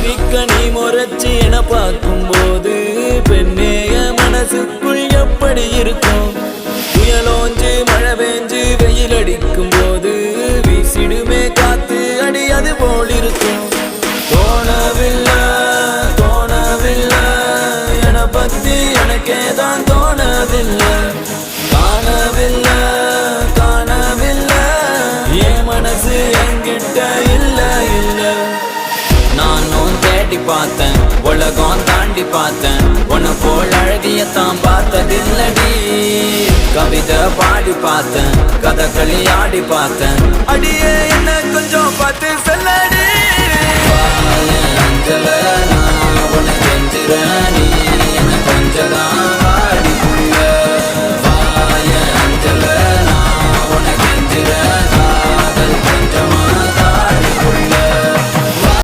மிக்க நீ முறைச்சி என பார்க்கும் போது பெண்ணேய மனசுக்குள் எப்படி இருக்கும்? புயலோஞ்சு மழை பெஞ்சு வெயில் அடிக்கும் போது வீசிடுமே காத்து அடி அது போல் இருக்கும். தோணவில்லை தோணவில்லை என பத்தி எனக்கே தான் தோணவில்லை. காணவில்லை காணவில்லை என் மனசு என்கிட்ட இல்ல இல்ல. நானும் தேடி பார்த்தேன் உலகம் தாண்டி பார்த்தேன் உன்னை போல் அழகியத்தான் பார்த்ததில்லடி. கவிதை பாடி பார்த்தேன் கதகளி ஆடி பார்த்தேன் அடியே என்ன கொஞ்சம் பார்த்து சொல்லடி.